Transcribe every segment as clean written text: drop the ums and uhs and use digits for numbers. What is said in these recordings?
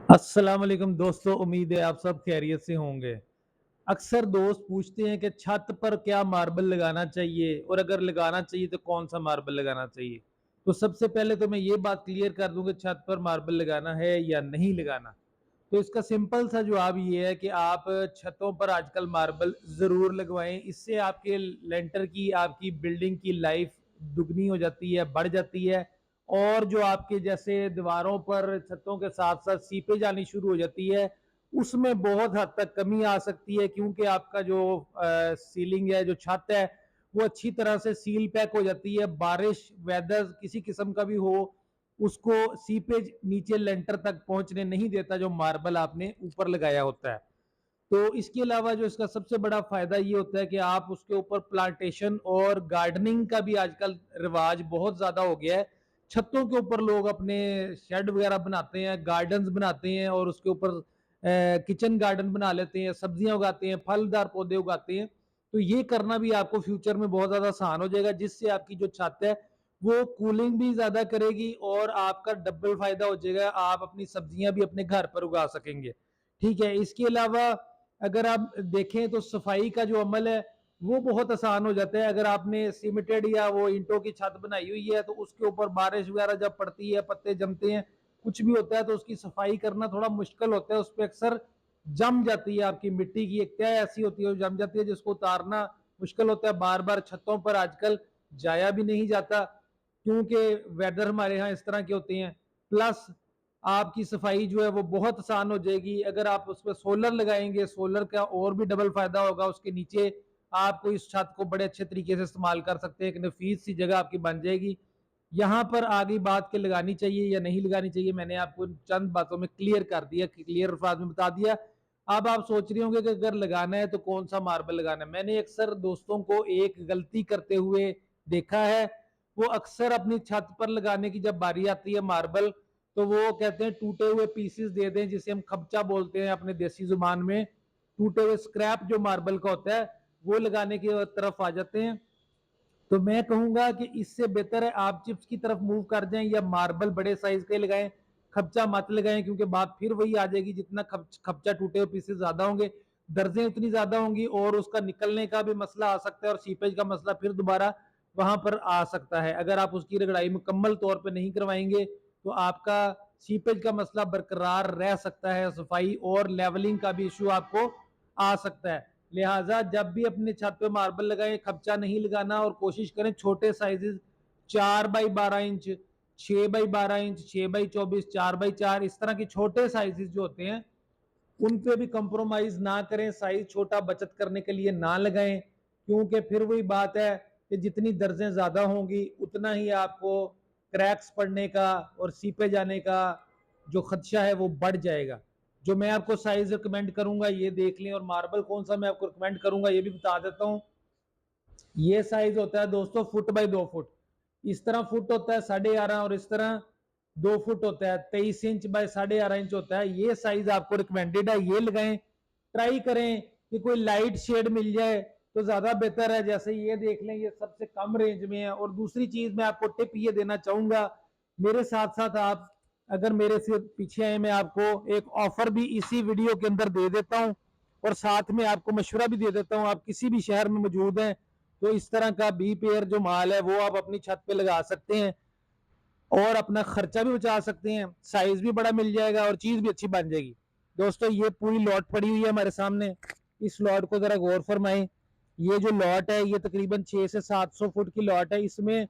अस्सलाम वालेकुम दोस्तों, उम्मीद है आप सब खैरियत से होंगे। अक्सर दोस्त पूछते हैं कि छत पर क्या मार्बल लगाना चाहिए और अगर लगाना चाहिए तो कौन सा मार्बल लगाना चाहिए। तो सबसे पहले तो मैं ये बात क्लियर कर दूं कि छत पर मार्बल लगाना है या नहीं लगाना। तो इसका सिंपल सा जवाब ये है कि आप छतों पर आजकल मार्बल ज़रूर लगवाएं। इससे आपके लेंटर की, आपकी बिल्डिंग की लाइफ दुगनी हो जाती है, बढ़ जाती है। और जो आपके जैसे दीवारों पर छतों के साथ साथ सीपेज आनी शुरू हो जाती है, उसमें बहुत हद तक कमी आ सकती है, क्योंकि आपका जो सीलिंग है, जो छत है, वो अच्छी तरह से सील पैक हो जाती है। बारिश, वेदर किसी किस्म का भी हो, उसको सीपेज नीचे लेंटर तक पहुंचने नहीं देता जो मार्बल आपने ऊपर लगाया होता है। तो इसके अलावा जो इसका सबसे बड़ा फायदा ये होता है कि आप उसके ऊपर प्लांटेशन और गार्डनिंग का भी आजकल रिवाज बहुत ज्यादा हो गया है। छतों के ऊपर लोग अपने शेड वगैरह बनाते हैं, गार्डन्स बनाते हैं और उसके ऊपर किचन गार्डन बना लेते हैं, सब्जियां उगाते हैं, फलदार पौधे उगाते हैं। तो ये करना भी आपको फ्यूचर में बहुत ज्यादा आसान हो जाएगा, जिससे आपकी जो छत है वो कूलिंग भी ज्यादा करेगी और आपका डबल फायदा हो जाएगा, आप अपनी सब्जियां भी अपने घर पर उगा सकेंगे। ठीक है। इसके अलावा अगर आप देखें तो सफाई का जो अमल है वो बहुत आसान हो जाता है। अगर आपने सीमेंटेड या वो ईंटों की छत बनाई हुई है तो उसके ऊपर बारिश वगैरह जब पड़ती है, पत्ते जमते हैं, कुछ भी होता है, तो उसकी सफाई करना थोड़ा मुश्किल होता है। उस पर अक्सर जम जाती है, आपकी मिट्टी की एक तय ऐसी होती है जो जम जाती है, जिसको उतारना मुश्किल होता है। बार बार छतों पर आजकल जाया भी नहीं जाता, क्योंकि वेदर हमारे यहाँ इस तरह के होते हैं। प्लस आपकी सफाई जो है वो बहुत आसान हो जाएगी। अगर आप उस पर सोलर लगाएंगे, सोलर का और भी डबल फायदा होगा। उसके नीचे आपको इस छत को बड़े अच्छे तरीके से इस्तेमाल कर सकते हैं, एक नफीस सी जगह आपकी बन जाएगी। यहाँ पर आगे बात के लगानी चाहिए या नहीं लगानी चाहिए, मैंने आपको चंद बातों में क्लियर कर दिया, क्लियर अल्फाज में बता दिया। अब आप सोच रहे होंगे कि अगर लगाना है तो कौन सा मार्बल लगाना है। मैंने अक्सर दोस्तों को एक गलती करते हुए देखा है। वो अक्सर अपनी छत पर लगाने की जब बारी आती है मार्बल, तो वो कहते हैं टूटे हुए पीसेस दे दें, जिसे हम खबचा बोलते हैं अपने देसी जुबान में। टूटे हुए स्क्रैप जो मार्बल का होता है वो लगाने की तरफ आ जाते हैं। तो मैं कहूंगा कि इससे बेहतर है आप चिप्स की तरफ मूव कर जाएं या मार्बल बड़े साइज के लगाएं, खबचा मत लगाएं, क्योंकि बात फिर वही आ जाएगी। जितना खबचा टूटे हुए पीसेस ज्यादा होंगे, दर्जें उतनी ज्यादा होंगी और उसका निकलने का भी मसला आ सकता है और सीपेज का मसला फिर दोबारा वहां पर आ सकता है। अगर आप उसकी रगड़ाई मुकम्मल तौर पर नहीं करवाएंगे तो आपका सीपेज का मसला बरकरार रह सकता है, सफाई और लेवलिंग का भी इशू आपको आ सकता है। लिहाजा जब भी अपने छत पे मार्बल लगाएं, खर्चा नहीं लगाना और कोशिश करें छोटे sizes, 4x12 inch, 6x12 inch, 6x24, 4x4, इस तरह के छोटे साइजेस जो होते हैं उन पे भी कंप्रोमाइज ना करें। साइज छोटा बचत करने के लिए ना लगाएं, क्योंकि फिर वही बात है कि जितनी दर्जें ज्यादा होंगी उतना ही आपको क्रैक्स पड़ने का और सीपे जाने का जो खदशा है वो बढ़ जाएगा। जो मैं आपको साइज रिकमेंड करूंगा ये देख लें, और मार्बल कौन सा मैं आपको रिकमेंड करूंगा ये भी बता देता हूँ। ये साइज होता है दोस्तों फुट बाय 2 फुट। इस तरह फुट होता है 11.5 और इस तरह 2 फुट होता है 23 इंच बाय 11.5 इंच होता है। ये साइज आपको रिकमेंडेड है, ये लगाएं। ट्राई करें कि कोई लाइट शेड मिल जाए तो ज्यादा बेहतर है। जैसे ये देख लें, ये सबसे कम रेंज में है। और दूसरी चीज मैं आपको टिप ये देना चाहूंगा, मेरे साथ साथ आप अगर मेरे से पीछे आए, मैं आपको एक ऑफर भी इसी वीडियो के अंदर दे देता हूं और साथ में आपको मशवरा भी दे देता हूं। आप किसी भी शहर में मौजूद हैं तो इस तरह का बी पेयर जो माल है वो आप अपनी छत पे लगा सकते हैं और अपना खर्चा भी बचा सकते हैं, साइज भी बड़ा मिल जाएगा और चीज भी अच्छी बन जाएगी। दोस्तों ये पूरी लॉट पड़ी हुई है हमारे सामने, इस लॉट को जरा गौर फरमाएं। ये जो लॉट है ये तकरीबन 600 से 700 फुट की लॉट है। इसमें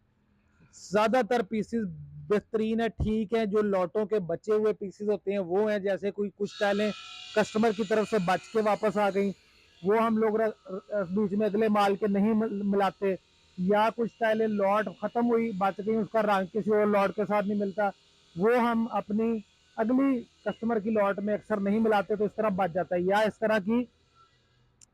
ज्यादातर पीसेस बेहतरीन है, ठीक है। जो लॉटों के बचे हुए पीसेस होते हैं वो हैं, जैसे कोई कुछ टाइलें कस्टमर की तरफ से बच के वापस आ गई, वो हम लोग बीच में अगले माल के नहीं मिलाते। या कुछ टाइलें लॉट खत्म हुई बच गई, उसका रंग किसी और लॉट के साथ नहीं मिलता, वो हम अपनी अगली कस्टमर की लॉट में अक्सर नहीं मिलाते, तो इस तरह बच जाता है। या इस तरह की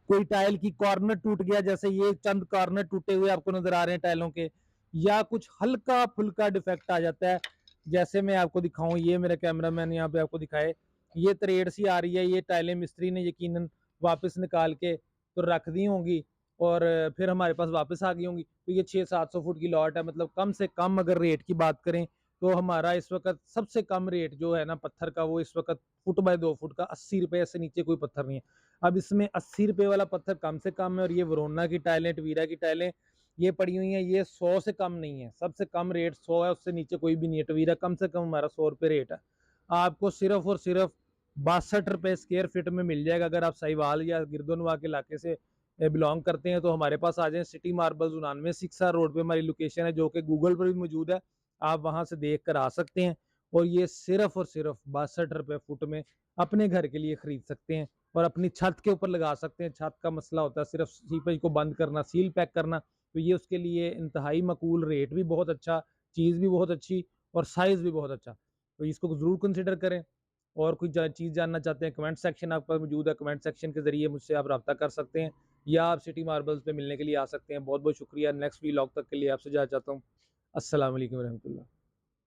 कोई टाइल की कॉर्नर टूट गया, जैसे ये चंद कॉर्नर टूटे हुए आपको नजर आ रहे हैं टाइलों के, या कुछ हल्का फुल्का डिफेक्ट आ जाता है। जैसे मैं आपको दिखाऊं, ये मेरा कैमरा मैन यहाँ पे आपको दिखाए, ये तरेड़ सी आ रही है, ये टाइलें मिस्त्री ने यकीनन वापस निकाल के तो रख दी होंगी और फिर हमारे पास वापस आ गई होंगी। तो ये 600 से 700 फुट की लॉट है, मतलब कम से कम अगर रेट की बात करें तो हमारा इस वक़्त सबसे कम रेट जो है ना पत्थर का, वो इस वक़्त फुट बाय 2 फुट का 80 रुपए से नीचे कोई पत्थर नहीं है। अब इसमें 80 रुपए वाला पत्थर कम से कम है, और ये वरोना की टाइलें, टवीरा की टाइलें ये पड़ी हुई हैं, ये 100 से कम नहीं है। सबसे कम रेट 100 है, उससे नीचे कोई भी नहीं है। टवीरा कम से कम हमारा 100 रुपए रेट है। आपको सिर्फ़ और सिर्फ़ 62 रुपए स्क्वायर फीट में मिल जाएगा। अगर आप साहिवाल या गिरदोनवा के इलाके से बिलॉन्ग करते हैं, तो हमारे पास आ जाएँ। सिटी मार्बल्स 99 सिक्सर रोड पे हमारी लोकेशन है, जो कि गूगल पर भी मौजूद है। आप वहाँ से देख कर आ सकते हैं, और ये सिर्फ़ और सिर्फ़ 62 रुपए फुट में अपने घर के लिए खरीद सकते हैं, और अपनी छत के ऊपर लगा सकते हैं। छत का मसला होता है सिर्फ़ सीपेज को बंद करना, सील पैक करना, तो ये उसके लिए इंतहाई मकबूल, रेट भी बहुत अच्छा, चीज़ भी बहुत अच्छी, और साइज़ भी बहुत अच्छा। तो इसको ज़रूर कंसिडर करें। और कोई चीज़ जानना चाहते हैं, कमेंट सेक्शन आपके पास मौजूद है। कमेंट सेक्शन के ज़रिए मुझसे आप रब्ता कर सकते हैं, या आप सिटी मार्बल्स पे मिलने के लिए आ सकते हैं। बहुत बहुत शुक्रिया। नेक्स्ट व्लॉग तक के लिए आपसे इजाज़त चाहता हूँ। अस्सलाम वालेकुम रहमतुल्लाह।